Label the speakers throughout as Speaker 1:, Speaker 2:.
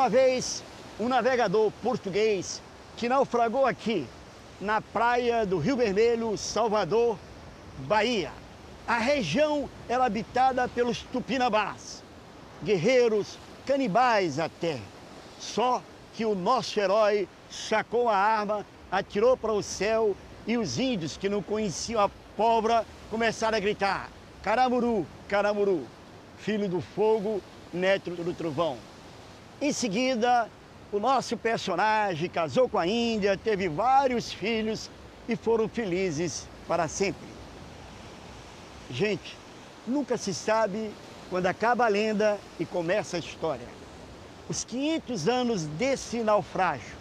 Speaker 1: uma vez um navegador português que naufragou aqui, na praia do Rio Vermelho, Salvador, Bahia. A região era habitada pelos tupinambás, guerreiros, canibais até. Só que o nosso herói sacou a arma, atirou para o céu e os índios que não conheciam a pólvora começaram a gritar: Caramuru, Caramuru, filho do fogo, neto do trovão. Em seguida, o nosso personagem casou com a Índia, teve vários filhos e foram felizes para sempre. Gente, nunca se sabe quando acaba a lenda e começa a história. Os 500 anos desse naufrágio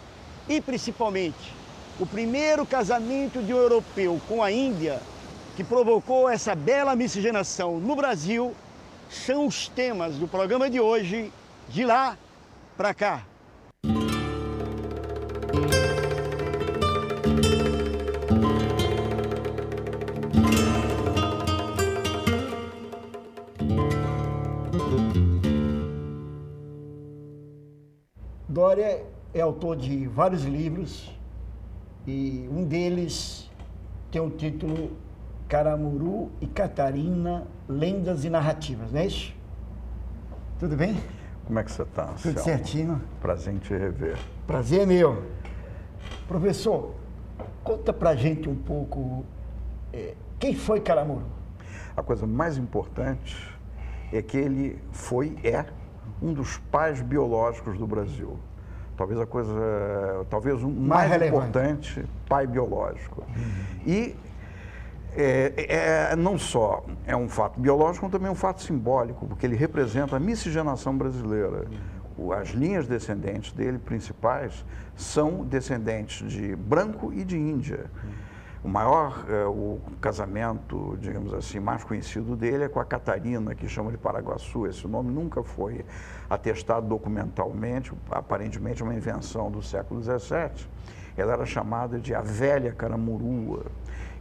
Speaker 1: e principalmente o primeiro casamento de um europeu com a Índia, que provocou essa bela miscigenação no Brasil, são os temas do programa de hoje, De Lá Pra Cá. Dória é autor de vários livros e um deles tem o título Caramuru e Catarina, Lendas e Narrativas, não é isso? Tudo bem?
Speaker 2: Como é que você está,
Speaker 1: Tudo certinho.
Speaker 2: Prazer em te rever.
Speaker 1: Prazer é meu. Professor, conta pra gente um pouco quem foi Caramuru.
Speaker 2: A coisa mais importante é que ele é um dos pais biológicos do Brasil. Talvez o mais importante pai biológico. E não só é um fato biológico, como também um fato simbólico, porque ele representa a miscigenação brasileira. As linhas descendentes dele, principais, são descendentes de branco e de índia. O casamento, digamos assim, mais conhecido dele é com a Catarina, que chama de Paraguaçu. Esse nome nunca foi atestado documentalmente, aparentemente é uma invenção do século XVII. Ela era chamada de a Velha Caramurua.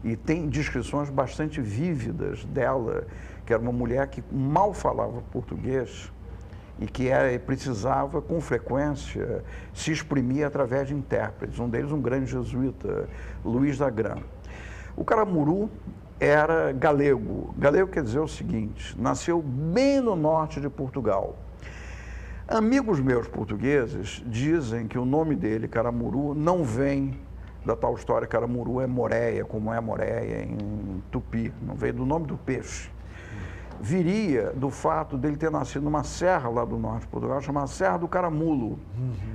Speaker 2: E tem descrições bastante vívidas dela, que era uma mulher que mal falava português e que precisava, com frequência, se exprimir através de intérpretes. Um deles, um grande jesuíta, Luís da Gran. O Caramuru era galego. Galego quer dizer o seguinte: nasceu bem no norte de Portugal. Amigos meus portugueses dizem que o nome dele, Caramuru, não vem da tal história Caramuru é Moreia, como é a Moreia em Tupi, não veio do nome do peixe. Viria do fato dele ter nascido numa serra lá do norte de Portugal, chamada Serra do Caramulo.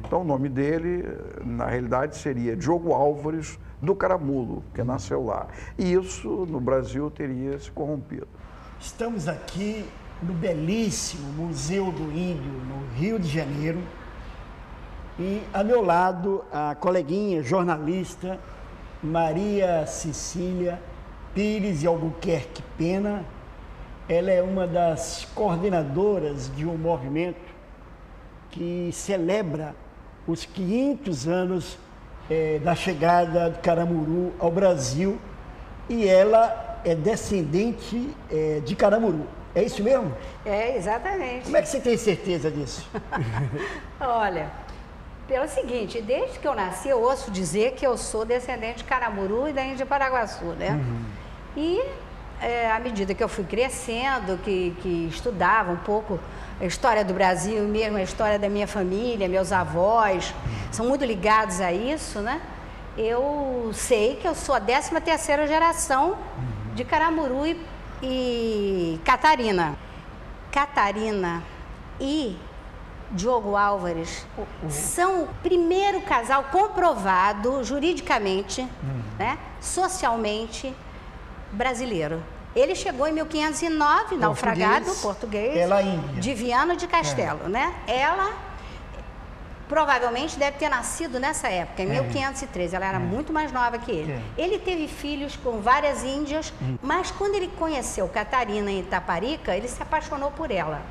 Speaker 2: Então o nome dele, na realidade, seria Diogo Álvares do Caramulo, que nasceu lá. E isso, no Brasil, teria se corrompido.
Speaker 1: Estamos aqui no belíssimo Museu do Índio, no Rio de Janeiro. E a meu lado, a coleguinha jornalista Maria Cecília Pires de Albuquerque Pena. Ela é uma das coordenadoras de um movimento que celebra os 500 anos da chegada do Caramuru ao Brasil, e ela é descendente de Caramuru. É isso mesmo?
Speaker 3: É, exatamente.
Speaker 1: Como é que você tem certeza disso?
Speaker 3: Olha, pelo seguinte, desde que eu nasci, eu ouço dizer que eu sou descendente de Caramuru e da Índia Paraguaçu, né? E à medida que eu fui crescendo, que estudava um pouco a história do Brasil, mesmo a história da minha família, meus avós, são muito ligados a isso, né? Eu sei que eu sou a 13ª geração de Caramuru e Catarina. Catarina e Diogo Álvares são o primeiro casal comprovado juridicamente, né, socialmente, brasileiro. Ele chegou em 1509, naufragado, português, de Viana de Castelo, né? Ela provavelmente deve ter nascido nessa época, em 1513, ela era muito mais nova que ele. Ele teve filhos com várias índias, mas quando ele conheceu Catarina em Itaparica, ele se apaixonou por ela.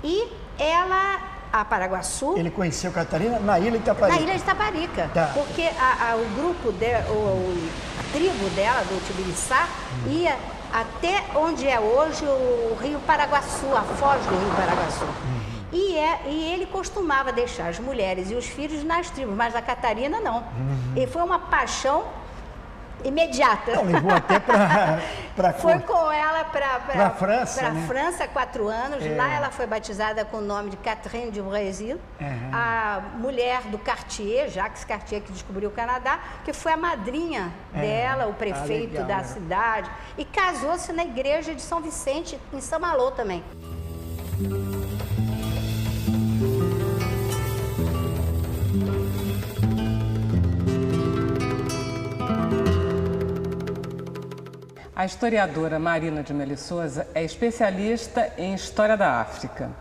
Speaker 3: E ela, a Paraguaçu...
Speaker 1: Ele conheceu Catarina na ilha de Itaparica.
Speaker 3: Na ilha de Itaparica, porque o grupo, a tribo dela, do Tibiriçá, ia até onde é hoje o Rio Paraguaçu, a foz do Rio Paraguaçu. E ele costumava deixar as mulheres e os filhos nas tribos, mas a Catarina não. E foi uma paixão imediata.
Speaker 1: Não, levou até para
Speaker 3: Foi com ela para
Speaker 1: França,
Speaker 3: para
Speaker 1: né?
Speaker 3: França, 4 anos. Lá ela foi batizada com o nome de Catherine de Brésil, a mulher do Cartier, Jacques Cartier, que descobriu o Canadá, que foi a madrinha dela, o prefeito
Speaker 1: legal,
Speaker 3: da cidade. E casou-se na igreja de São Vicente, em Saint-Malo também.
Speaker 4: A historiadora Marina de Melo Souza é especialista em história da África.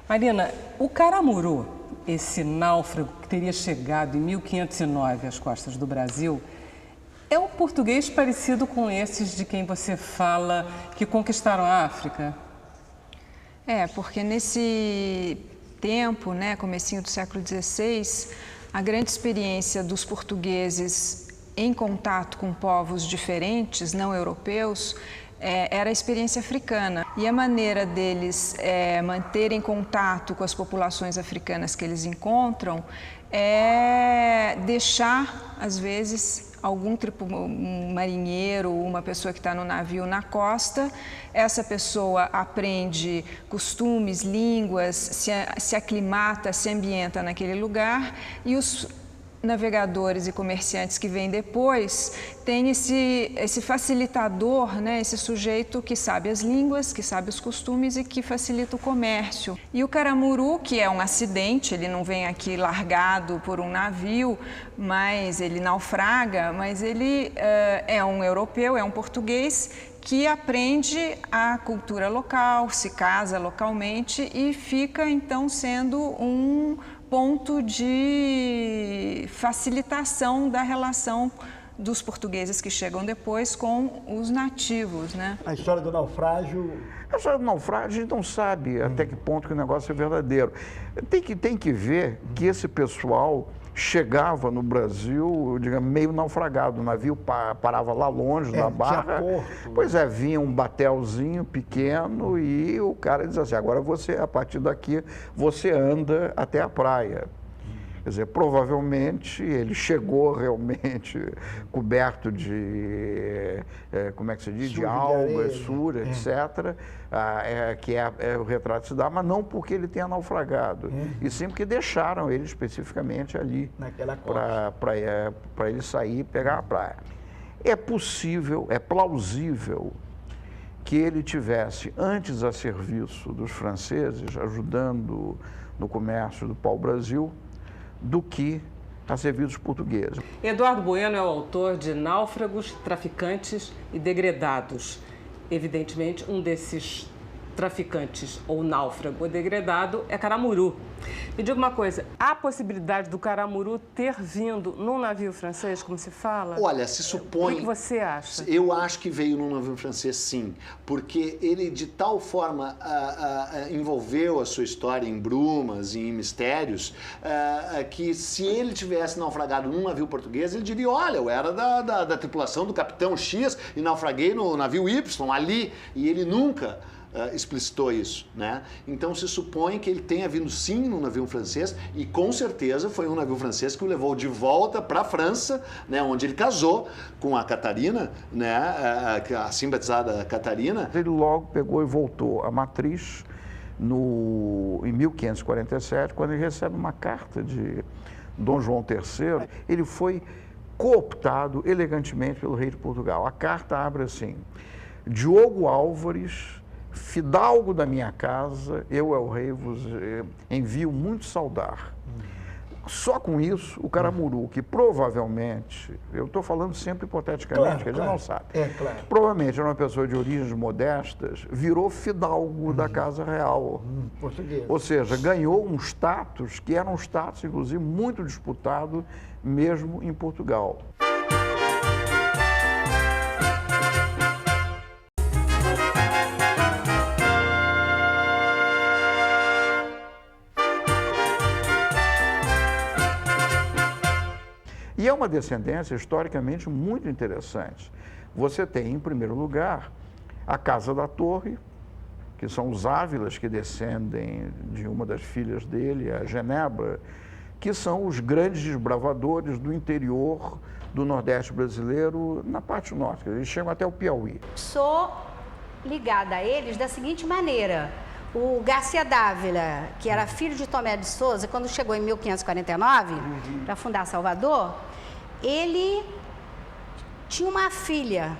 Speaker 4: Marina, o Caramuru, esse náufrago que teria chegado em 1509 às costas do Brasil, é um português parecido com esses de quem você fala que conquistaram a África?
Speaker 5: Porque nesse tempo, né, comecinho do século XVI, a grande experiência dos portugueses em contato com povos diferentes, não europeus, era a experiência africana. E a maneira deles manterem contato com as populações africanas que eles encontram é deixar, às vezes, um marinheiro, uma pessoa que está no navio na costa. Essa pessoa aprende costumes, línguas, se aclimata, se ambienta naquele lugar, e os navegadores e comerciantes que vêm depois têm esse facilitador, né, esse sujeito que sabe as línguas, que sabe os costumes e que facilita o comércio. E o Caramuru, que é um acidente, ele não vem aqui largado por um navio, mas ele naufraga, mas ele é um europeu, é um português que aprende a cultura local, se casa localmente e fica então sendo um ponto de facilitação da relação dos portugueses que chegam depois com os nativos, né?
Speaker 1: A história do naufrágio...
Speaker 2: A história do naufrágio, a gente não sabe até que ponto que o negócio é verdadeiro. Tem que ver que esse pessoal chegava no Brasil, digamos, meio naufragado. O navio parava lá longe da barra. Pois é, vinha um batelzinho pequeno e o cara diz assim, agora você, a partir daqui, você anda até a praia. Quer dizer, provavelmente ele chegou realmente coberto de, como é que se diz, de algas, sura, etc., que é o retrato se dá, mas não porque ele tenha naufragado, e sim porque deixaram ele especificamente ali, para ele sair e pegar a praia. É possível, é plausível que ele tivesse antes a serviço dos franceses, ajudando no comércio do pau-brasil, do que a serviço dos portugueses.
Speaker 4: Eduardo Bueno é o autor de Náufragos, Traficantes e Degredados. Evidentemente, um desses traficantes ou náufrago degradado é Caramuru. Me diga uma coisa, há a possibilidade do Caramuru ter vindo num navio francês, como se fala?
Speaker 6: Olha, se supõe...
Speaker 4: O que você acha?
Speaker 6: Eu acho que veio num navio francês, sim, porque ele de tal forma envolveu a sua história em brumas e em mistérios, que se ele tivesse naufragado num navio português, ele diria, olha, eu era da tripulação do capitão X e naufraguei no navio Y ali, e ele nunca explicitou isso, né? Então se supõe que ele tenha vindo sim num navio francês e com certeza foi um navio francês que o levou de volta para a França, né? Onde ele casou com a Catarina, né? A assim batizada Catarina.
Speaker 2: Ele logo pegou e voltou à matriz em 1547, quando ele recebe uma carta de Dom João III. Ele foi cooptado elegantemente pelo rei de Portugal. A carta abre assim: Diogo Álvares, fidalgo da minha casa, eu, el rei, vos envio muito saudar. Só com isso, o Caramuru, que provavelmente, eu estou falando sempre hipoteticamente, que a gente não sabe, provavelmente era uma pessoa de origens modestas, virou fidalgo da Casa Real.
Speaker 1: Português.
Speaker 2: Ou seja, ganhou um status que era um status, inclusive, muito disputado mesmo em Portugal. E é uma descendência historicamente muito interessante. Você tem, em primeiro lugar, a Casa da Torre, que são os Ávilas, que descendem de uma das filhas dele, a Genebra, que são os grandes desbravadores do interior do Nordeste brasileiro, na parte norte, eles chegam até o Piauí.
Speaker 3: Sou ligada a eles da seguinte maneira: o Garcia Dávila, que era filho de Tomé de Souza, quando chegou em 1549 para fundar Salvador, ele tinha uma filha.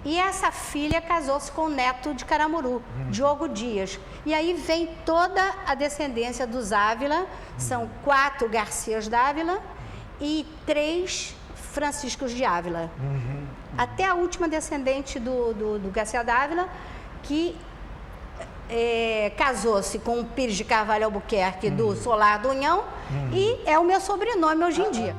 Speaker 3: E essa filha casou-se com o neto de Caramuru, Diogo Dias. E aí vem toda a descendência dos Ávila, são 4 Garcias Dávila e 3 Franciscos de Ávila. Até a última descendente do Garcia Dávila, que casou-se com o Pires de Carvalho Albuquerque do Solar do União, e é o meu sobrenome hoje em dia.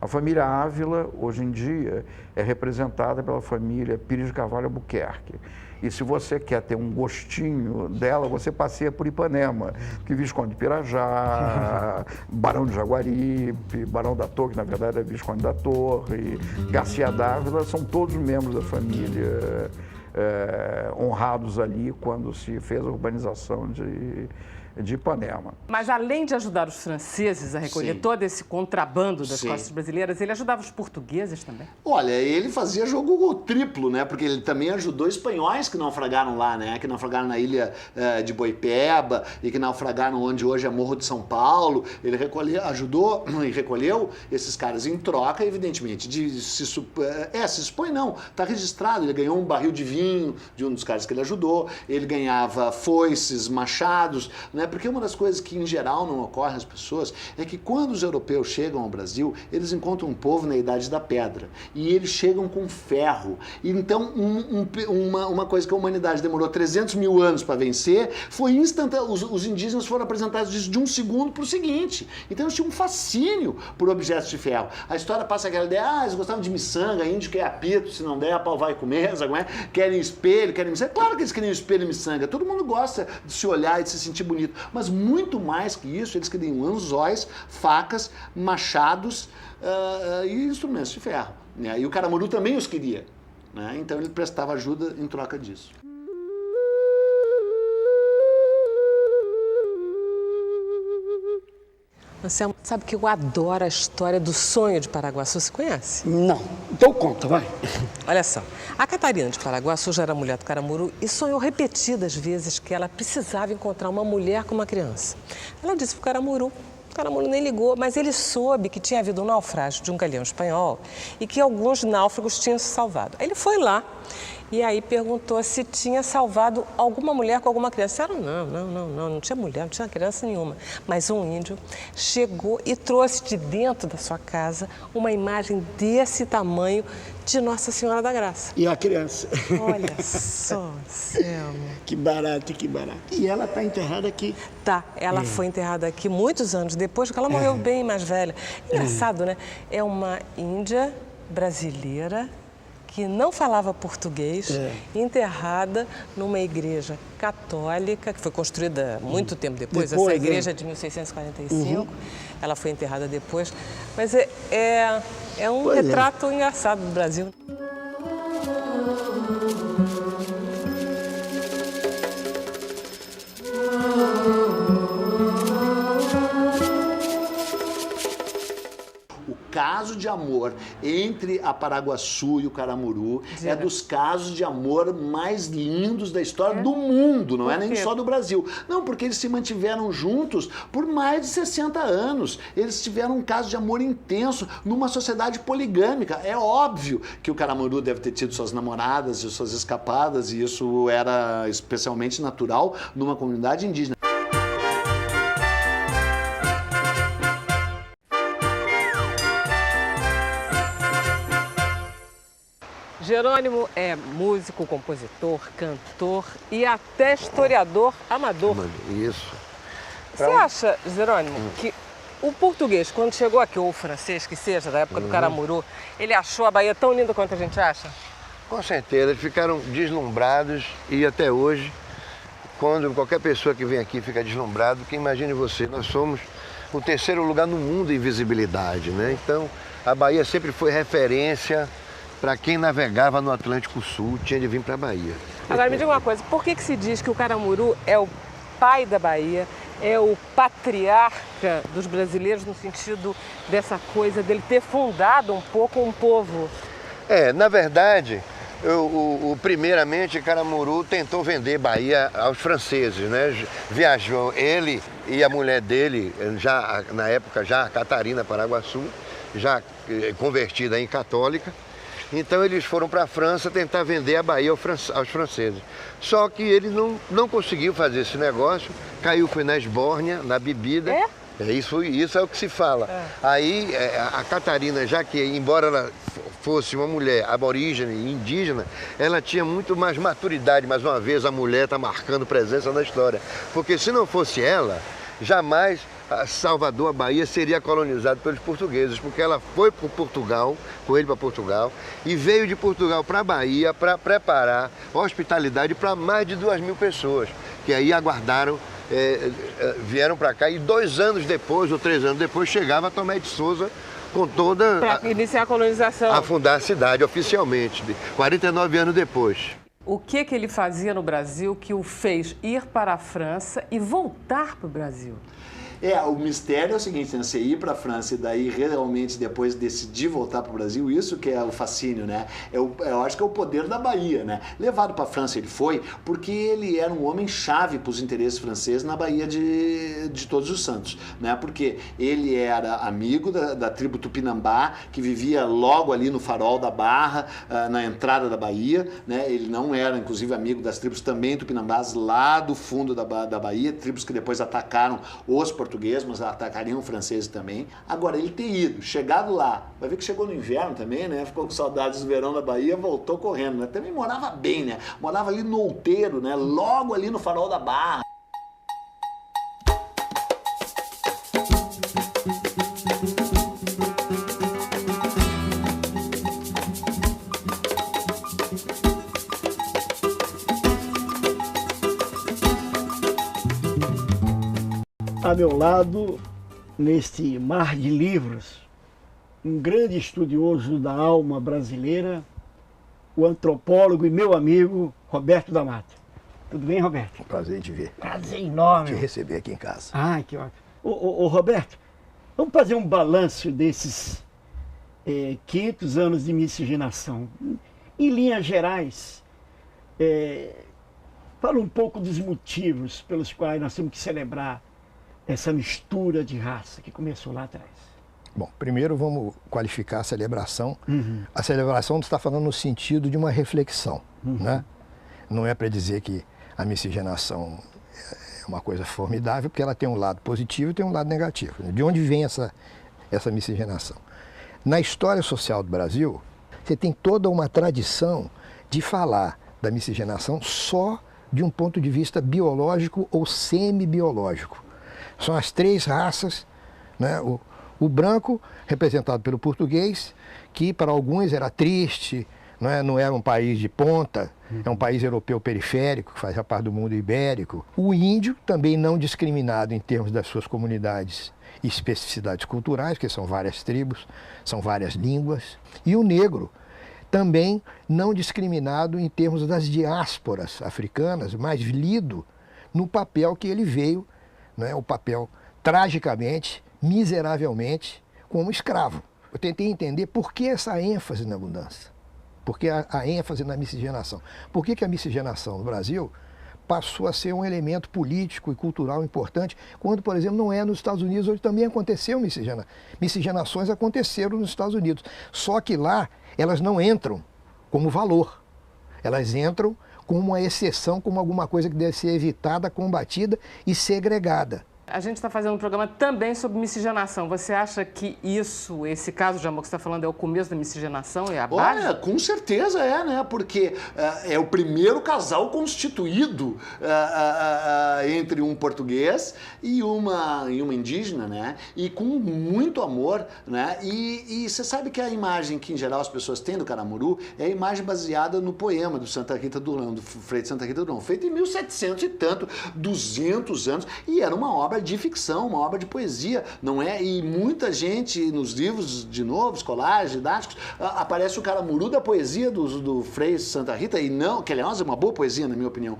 Speaker 2: A família Ávila, hoje em dia, é representada pela família Pires de Carvalho Albuquerque. E se você quer ter um gostinho dela, você passeia por Ipanema, que Visconde de Pirajá, Barão de Jaguaribe, Barão da Torre, que na verdade é Visconde da Torre, Garcia Dávila, são todos membros da família honrados ali quando se fez a urbanização de Ipanema.
Speaker 4: Mas além de ajudar os franceses a recolher todo esse contrabando das costas brasileiras, ele ajudava os portugueses também?
Speaker 6: Olha, ele fazia jogo triplo, né? Porque ele também ajudou espanhóis que naufragaram lá, né? Que naufragaram na ilha de Boipeba e que naufragaram onde hoje é Morro de São Paulo. Ele ajudou e recolheu esses caras em troca, evidentemente, se expõe não, tá registrado. Ele ganhou um barril de vinho de um dos caras que ele ajudou, ele ganhava foices, machados, né? Porque uma das coisas que, em geral, não ocorre às pessoas é que quando os europeus chegam ao Brasil, eles encontram um povo na Idade da Pedra. E eles chegam com ferro. Então, uma coisa que a humanidade demorou 300 mil anos para vencer foi instantâneo. Os indígenas foram apresentados de um segundo para o seguinte. Então, eles tinham um fascínio por objetos de ferro. A história passa aquela ideia, eles gostavam de miçanga, índio quer apito, se não der, a pau vai comer, sabe? Querem espelho, querem miçanga. Claro que eles queriam espelho e miçanga. Todo mundo gosta de se olhar e de se sentir bonito. Mas muito mais que isso, eles queriam anzóis, facas, machados e instrumentos de ferro. Né? E o Caramuru também os queria. Né? Então ele prestava ajuda em troca disso.
Speaker 4: Anselmo, sabe que eu adoro a história do sonho de Paraguaçu, você conhece?
Speaker 1: Não. Então conta, vai.
Speaker 4: Olha só, a Catarina de Paraguaçu já era mulher do Caramuru e sonhou repetidas vezes que ela precisava encontrar uma mulher com uma criança. Ela disse para o Caramuru nem ligou, mas ele soube que tinha havido um naufrágio de um galeão espanhol e que alguns náufragos tinham se salvado. Aí ele foi lá e aí perguntou se tinha salvado alguma mulher com alguma criança. Ela, não tinha mulher, não tinha criança nenhuma. Mas um índio chegou e trouxe de dentro da sua casa uma imagem desse tamanho de Nossa Senhora da Graça.
Speaker 1: E a criança?
Speaker 4: Olha só, Selma.
Speaker 1: Que barato, que barato. E ela está enterrada aqui?
Speaker 4: Tá, ela foi enterrada aqui muitos anos depois, porque ela morreu bem mais velha. Engraçado, né? É uma índia brasileira que não falava português, enterrada numa igreja católica, que foi construída muito tempo depois. Essa igreja é de 1645, ela foi enterrada depois. Mas é um retrato engraçado do Brasil.
Speaker 6: Caso de amor entre a Paraguaçu e o Caramuru é dos casos de amor mais lindos da história do mundo, não é nem só do Brasil. Não, porque eles se mantiveram juntos por mais de 60 anos. Eles tiveram um caso de amor intenso numa sociedade poligâmica. É óbvio que o Caramuru deve ter tido suas namoradas e suas escapadas, e isso era especialmente natural numa comunidade indígena.
Speaker 4: Jerônimo é músico, compositor, cantor e até historiador amador.
Speaker 7: Isso.
Speaker 4: Você acha, Jerônimo, que o português, quando chegou aqui, ou o francês, que seja, da época do Caramuru, ele achou a Bahia tão linda quanto a gente acha?
Speaker 7: Com certeza, eles ficaram deslumbrados e até hoje, quando qualquer pessoa que vem aqui fica deslumbrado, porque imagine você, nós somos o terceiro lugar no mundo em visibilidade, né? Então, a Bahia sempre foi referência para quem navegava no Atlântico Sul, tinha de vir para a Bahia.
Speaker 4: Agora me diga uma coisa, por que se diz que o Caramuru é o pai da Bahia, é o patriarca dos brasileiros no sentido dessa coisa dele ter fundado um pouco um povo?
Speaker 7: Na verdade, primeiramente, Caramuru tentou vender Bahia aos franceses, né? Viajou ele e a mulher dele, já na época já Catarina Paraguaçu, já convertida em católica. Então eles foram para a França tentar vender a Bahia aos franceses. Só que ele não conseguiu fazer esse negócio, caiu, foi na esbórnia, na bebida. Isso é o que se fala. Aí a Catarina, já que embora ela fosse uma mulher aborígene, indígena, ela tinha muito mais maturidade. Mais uma vez a mulher está marcando presença na história. Porque se não fosse ela, jamais Salvador, a Bahia, seria colonizado pelos portugueses, porque ela foi para Portugal, com ele para Portugal, e veio de Portugal para a Bahia para preparar hospitalidade para mais de 2.000 pessoas, que aí aguardaram, vieram para cá, e 2 anos depois, ou 3 anos depois, chegava Tomé de Souza com toda...
Speaker 4: Para iniciar a colonização.
Speaker 7: A fundar a cidade oficialmente, 49 anos depois.
Speaker 4: O que ele fazia no Brasil que o fez ir para a França e voltar para o Brasil?
Speaker 6: O mistério é o seguinte, né? Você ir para a França e daí realmente depois decidir voltar para o Brasil, isso que é o fascínio, né? Eu acho que é o poder da Bahia, né? Levado para a França ele foi porque ele era um homem-chave para os interesses franceses na Baía de Todos os Santos, né? Porque ele era amigo da tribo Tupinambá, que vivia logo ali no farol da Barra, na entrada da Bahia, né? Ele não era, inclusive, amigo das tribos também tupinambás lá do fundo da Bahia, tribos que depois atacaram os portugueses, mas atacariam franceses também. Agora, ele ter ido, chegado lá, vai ver que chegou no inverno também, né? Ficou com saudades do verão da Bahia, voltou correndo, né? Também morava bem, né? Morava ali no Outeiro, né? Logo ali no farol da Barra.
Speaker 1: A meu lado, neste mar de livros, um grande estudioso da alma brasileira, o antropólogo e meu amigo Roberto da Mata. Tudo bem, Roberto?
Speaker 8: Prazer em te ver.
Speaker 1: Prazer enorme.
Speaker 8: Te receber aqui em casa.
Speaker 1: Ah, que ótimo. Ô, Roberto, vamos fazer um balanço desses 500 anos de miscigenação. Em linhas gerais, fala um pouco dos motivos pelos quais nós temos que celebrar essa mistura de raça que começou lá atrás.
Speaker 8: Bom, primeiro vamos qualificar a celebração. A celebração está falando no sentido de uma reflexão, né? Não é para dizer que a miscigenação é uma coisa formidável, porque ela tem um lado positivo e tem um lado negativo. De onde vem essa miscigenação? Na história social do Brasil, você tem toda uma tradição de falar da miscigenação só de um ponto de vista biológico ou semi-biológico. São as 3 raças, né? O branco, representado pelo português, que para alguns era triste, não era um país de ponta, é um país europeu periférico, que fazia parte do mundo ibérico. O índio, também não discriminado em termos das suas comunidades e especificidades culturais, que são várias tribos, são várias línguas. E o negro, também não discriminado em termos das diásporas africanas, mas lido no papel que ele veio, o papel tragicamente, miseravelmente, como escravo. Eu tentei entender por que essa ênfase na mudança, por que a ênfase na miscigenação. Por que a miscigenação no Brasil passou a ser um elemento político e cultural importante, quando, por exemplo, não é nos Estados Unidos, onde também aconteceu miscigenações aconteceram nos Estados Unidos. Só que lá elas não entram como valor, elas entram como uma exceção, como alguma coisa que deve ser evitada, combatida e segregada.
Speaker 4: A gente está fazendo um programa também sobre miscigenação. Você acha que esse caso de amor que você está falando é o começo da miscigenação, é a base?
Speaker 6: Olha, com certeza é, né? Porque é o primeiro casal constituído entre um português e uma indígena, né? E com muito amor, né? E você sabe que a imagem que, em geral, as pessoas têm do Caramuru é a imagem baseada no poema do Santa Rita Durão, do Frei de Santa Rita Durão, feito em 1700 e tanto, 200 anos, e era uma obra de ficção, uma obra de poesia, não é? E muita gente nos livros, de novo, escolares, didáticos, aparece o Caramuru da poesia do Frei Santa Rita, e não, que aliás é uma boa poesia, na minha opinião,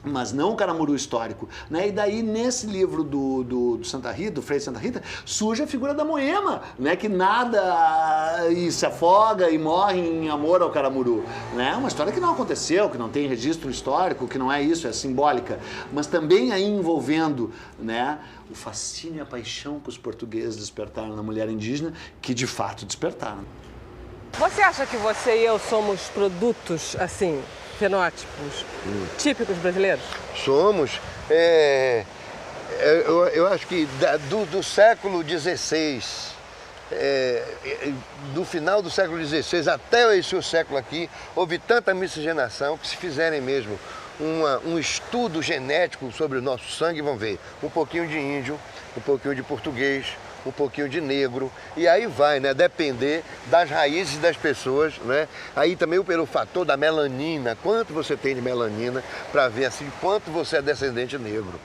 Speaker 6: mas não o Caramuru histórico, né? E daí, nesse livro do Santa Rita, do Frei Santa Rita, surge a figura da Moema, né? Que nada e se afoga e morre em amor ao Caramuru, né? Uma história que não aconteceu, que não tem registro histórico, que não é isso, é simbólica, mas também aí envolvendo, né, o fascínio e a paixão que os portugueses despertaram na mulher indígena, que de fato despertaram.
Speaker 4: Você acha que você e eu somos produtos, assim, fenótipos típicos brasileiros?
Speaker 7: Somos. Eu acho que do século XVI, do final do século XVI até esse século aqui, houve tanta miscigenação que, se fizerem mesmo um estudo genético sobre o nosso sangue, vão ver um pouquinho de índio, um pouquinho de português, um pouquinho de negro, e aí vai, né, depender das raízes das pessoas, né? Aí também pelo fator da melanina, quanto você tem de melanina, para ver assim quanto você é descendente negro.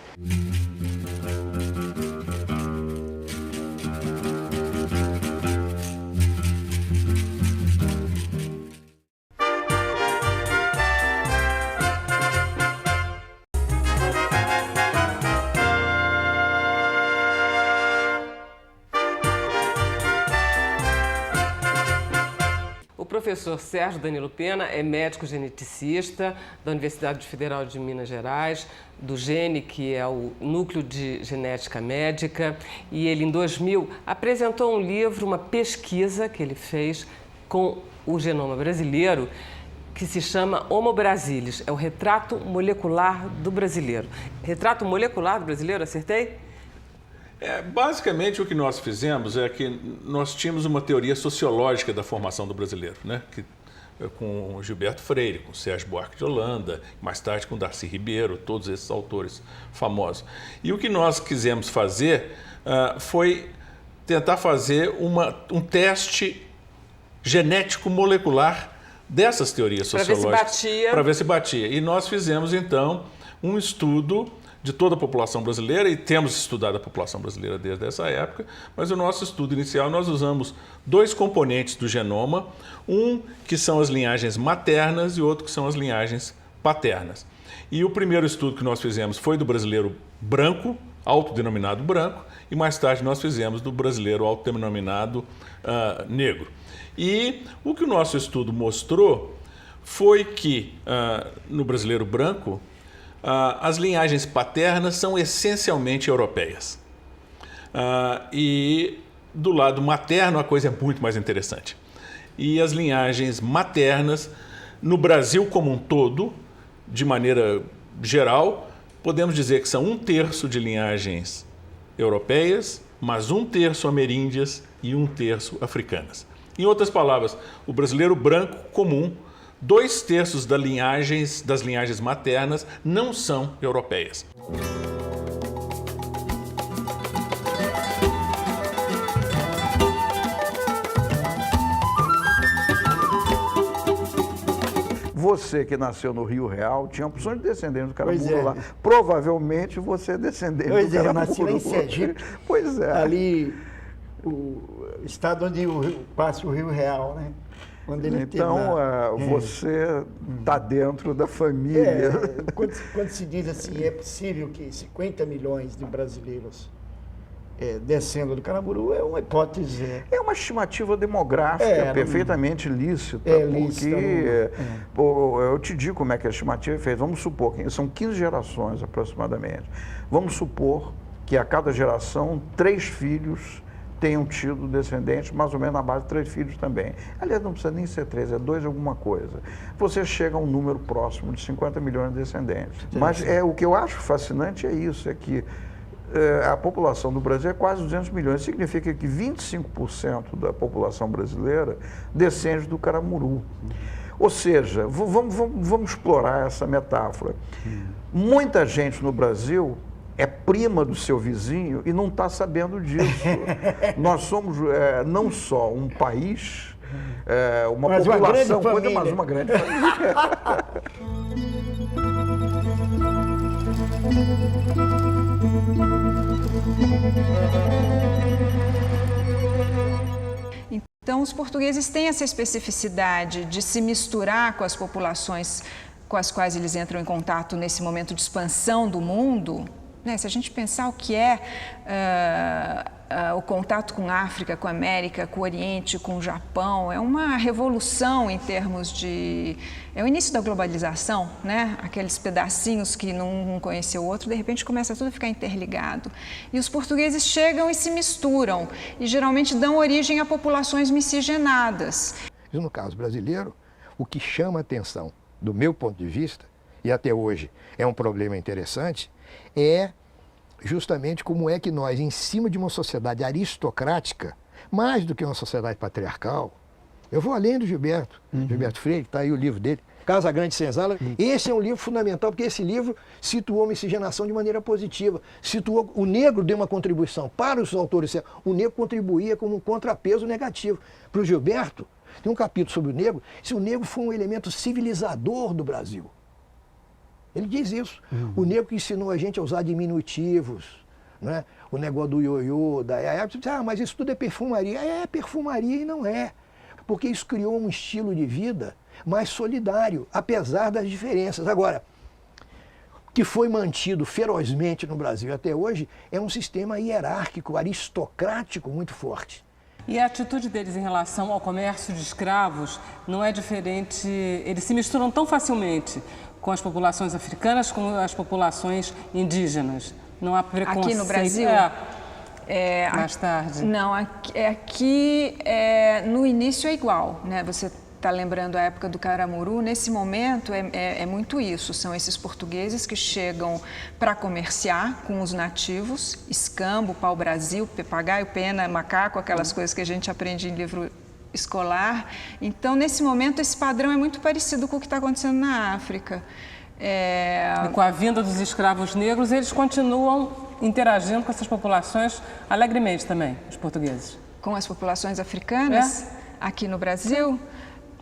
Speaker 4: O professor Sérgio Danilo Pena é médico geneticista da Universidade Federal de Minas Gerais, do GENE, que é o Núcleo de Genética Médica, e ele, em 2000, apresentou um livro, uma pesquisa que ele fez com o genoma brasileiro, que se chama Homo Brasilis, é o retrato molecular do brasileiro. Retrato molecular do brasileiro, acertei?
Speaker 9: Basicamente, o que nós fizemos é que nós tínhamos uma teoria sociológica da formação do brasileiro, né? Com Gilberto Freire, com Sérgio Buarque de Holanda, mais tarde com Darcy Ribeiro, todos esses autores famosos. E o que nós quisemos fazer foi tentar fazer um teste genético molecular dessas teorias sociológicas. Para ver se batia. E nós fizemos, então, um estudo de toda a população brasileira, e temos estudado a população brasileira desde essa época, mas o nosso estudo inicial nós usamos dois componentes do genoma, um que são as linhagens maternas e outro que são as linhagens paternas. E o primeiro estudo que nós fizemos foi do brasileiro branco, autodenominado branco, e mais tarde nós fizemos do brasileiro autodenominado negro. E o que o nosso estudo mostrou foi que no brasileiro branco, as linhagens paternas são essencialmente europeias. E do lado materno a coisa é muito mais interessante. E as linhagens maternas, no Brasil como um todo, de maneira geral, podemos dizer que são 1/3 de linhagens europeias, mas 1/3 ameríndias e 1/3 africanas. Em outras palavras, o brasileiro branco comum, 2/3 das linhagens maternas não são europeias.
Speaker 2: Você que nasceu no Rio Real tinha opções de descendente do Caramuru lá. Provavelmente você é descendente do Caramuru.
Speaker 1: Eu nasci lá em Sergipe.
Speaker 2: Pois é.
Speaker 1: Ali, o estado onde passa o Rio Real, né?
Speaker 2: Então, você está dentro da família.
Speaker 1: Quando se diz assim, é possível que 50 milhões de brasileiros descendo do Caramuru, é uma hipótese.
Speaker 2: É uma estimativa demográfica perfeitamente lícita, eu te digo como é que a estimativa é feita. Vamos supor que são 15 gerações aproximadamente. Vamos supor que a cada geração 3 filhos tenham tido descendentes mais ou menos na base de 3 filhos também. Aliás, não precisa nem ser 3, é 2 alguma coisa. Você chega a um número próximo de 50 milhões de descendentes. Sim, mas o que eu acho fascinante é isso, é que a população do Brasil é quase 200 milhões. Significa que 25% da população brasileira descende do caramuru. Ou seja, vamos explorar essa metáfora. Muita gente no Brasil é prima do seu vizinho e não está sabendo disso. Nós somos não só um país, uma população, mas uma grande família.
Speaker 5: Então, os portugueses têm essa especificidade de se misturar com as populações com as quais eles entram em contato nesse momento de expansão do mundo. Né? Se a gente pensar o que é o contato com a África, com a América, com o Oriente, com o Japão, é uma revolução em termos de... É o início da globalização, né? Aqueles pedacinhos que um conhecia o outro, de repente começa tudo a ficar interligado. E os portugueses chegam e se misturam, e geralmente dão origem a populações miscigenadas.
Speaker 8: No caso brasileiro, o que chama a atenção, do meu ponto de vista, e até hoje é um problema interessante, é justamente como é que nós, em cima de uma sociedade aristocrática, mais do que uma sociedade patriarcal, eu vou além do Gilberto, Gilberto Freire, que está aí o livro dele, Casa Grande e Senzala. Esse é um livro fundamental, porque esse livro situou a miscigenação de maneira positiva. Situou, o negro deu uma contribuição para os autores, o negro contribuía como um contrapeso negativo. Para o Gilberto, tem um capítulo sobre o negro, se o negro foi um elemento civilizador do Brasil. Ele diz isso. O negro que ensinou a gente a usar diminutivos, né? O negócio do ioiô, mas isso tudo é perfumaria. É perfumaria e não é. Porque isso criou um estilo de vida mais solidário, apesar das diferenças. Agora, o que foi mantido ferozmente no Brasil até hoje é um sistema hierárquico, aristocrático muito forte.
Speaker 4: E a atitude deles em relação ao comércio de escravos não é diferente, eles se misturam tão facilmente com as populações africanas como as populações indígenas. Não há preconceito.
Speaker 5: Aqui no Brasil?
Speaker 4: Mais tarde.
Speaker 5: Não, aqui no início é igual, né? Você está lembrando a época do caramuru, nesse momento é muito isso, são esses portugueses que chegam para comerciar com os nativos, escambo, pau-brasil, papagaio, pena, macaco, aquelas coisas que a gente aprende em livro escolar. Então, nesse momento, esse padrão é muito parecido com o que está acontecendo na África.
Speaker 4: E com a vinda dos escravos negros, eles continuam interagindo com essas populações alegremente também, os portugueses.
Speaker 5: Com as populações africanas, aqui no Brasil,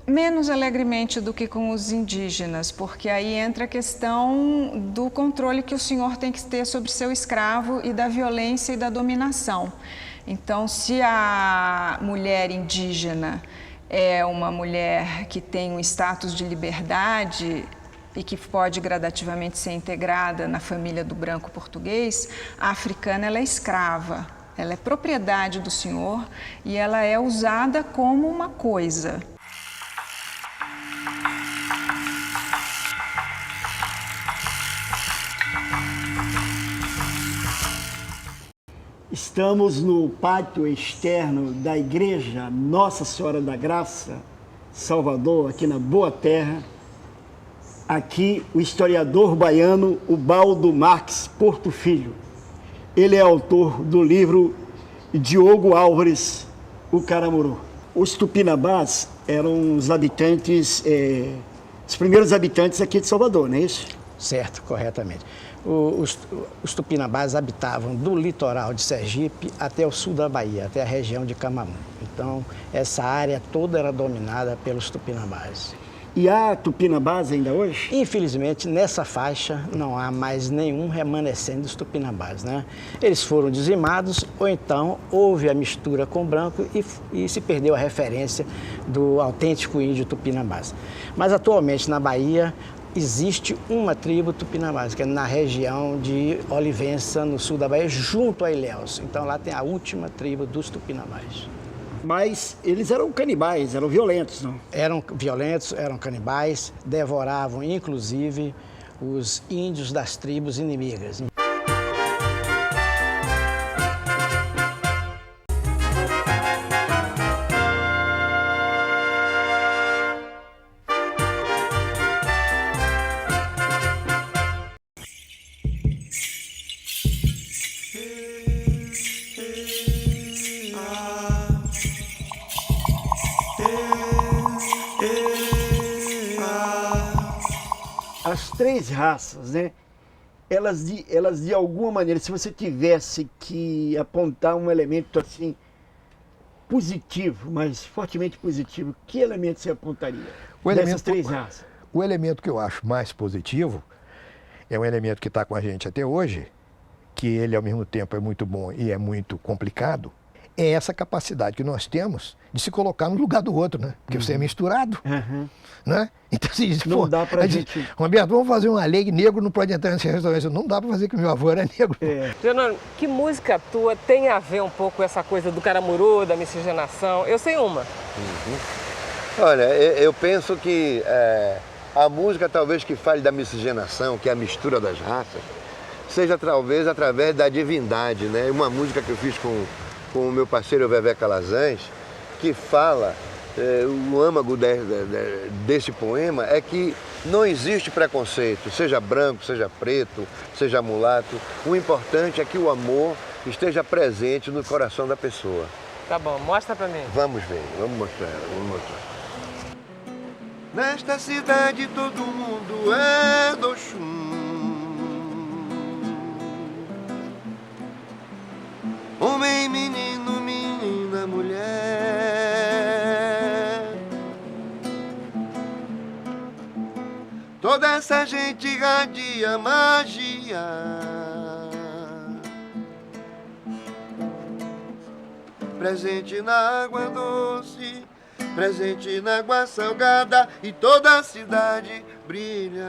Speaker 5: menos alegremente do que com os indígenas, porque aí entra a questão do controle que o senhor tem que ter sobre seu escravo e da violência e da dominação. Então, se a mulher indígena é uma mulher que tem um status de liberdade e que pode gradativamente ser integrada na família do branco português, a africana ela é escrava, ela é propriedade do senhor e ela é usada como uma coisa.
Speaker 1: Estamos no pátio externo da Igreja Nossa Senhora da Graça, Salvador, aqui na Boa Terra. Aqui o historiador baiano Ubaldo Marques Porto Filho. Ele é autor do livro Diogo Álvares, O Caramuru. Os tupinambás eram os habitantes, os primeiros habitantes aqui de Salvador, não é isso?
Speaker 10: Certo, corretamente. Os tupinambás habitavam do litoral de Sergipe até o sul da Bahia, até a região de Camamu. Então, essa área toda era dominada pelos tupinambás.
Speaker 1: E há tupinambás ainda hoje?
Speaker 10: Infelizmente, nessa faixa não há mais nenhum remanescente dos tupinambás, né? Eles foram dizimados ou então houve a mistura com branco e se perdeu a referência do autêntico índio tupinambás. Mas atualmente na Bahia existe uma tribo tupinambás, que é na região de Olivença, no sul da Bahia, junto a Ilhéus. Então lá tem a última tribo dos tupinambás.
Speaker 1: Mas eles eram canibais, eram violentos, não?
Speaker 10: Eram violentos, eram canibais, devoravam inclusive os índios das tribos inimigas.
Speaker 1: três raças, né? Elas de alguma maneira, se você tivesse que apontar um elemento assim positivo, mas fortemente positivo, que elemento você apontaria dessas três raças?
Speaker 8: O elemento que eu acho mais positivo é um elemento que está com a gente até hoje, que ele ao mesmo tempo é muito bom e é muito complicado, é essa capacidade que nós temos de se colocar no lugar do outro, né? Porque você é misturado, né? Então se diz,
Speaker 1: não dá pra gente...
Speaker 8: Roberto, vamos fazer uma lei que negro não pode entrar nesse restaurante. Não dá pra fazer que meu avô era negro.
Speaker 4: Fernando, que música tua tem a ver um pouco com essa coisa do caramuru, da miscigenação? Eu sei uma.
Speaker 7: Olha, eu penso que a música talvez que fale da miscigenação, que é a mistura das raças, seja talvez através da divindade, né? Uma música que eu fiz com o meu parceiro Vevé Calazans, que fala, o âmago desse poema é que não existe preconceito, seja branco, seja preto, seja mulato. O importante é que o amor esteja presente no coração da pessoa.
Speaker 4: Tá bom, mostra pra mim.
Speaker 7: Vamos ver, vamos mostrar. Nesta cidade todo mundo é do Oxum. Homem, menino, menina, mulher. Toda essa gente irradia magia. Presente na água doce, presente na água salgada, e toda a cidade brilha.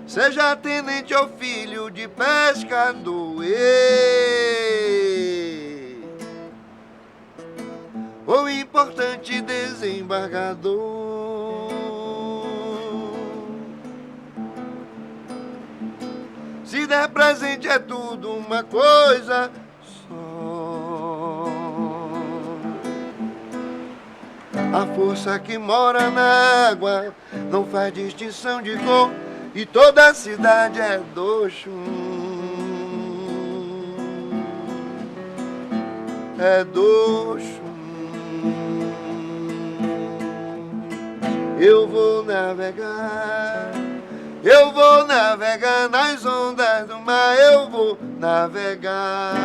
Speaker 7: Seja tenente ou filho de pescador, ou importante desembargador, se der presente é tudo uma coisa só. A força que mora na água não faz distinção de cor, e toda a cidade é do Oxum. É do Oxum. Eu vou navegar nas ondas do mar, eu vou navegar.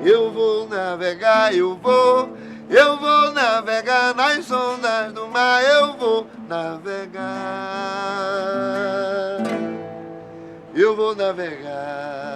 Speaker 7: Eu vou navegar, eu vou navegar nas ondas do mar, eu vou navegar. Eu vou navegar.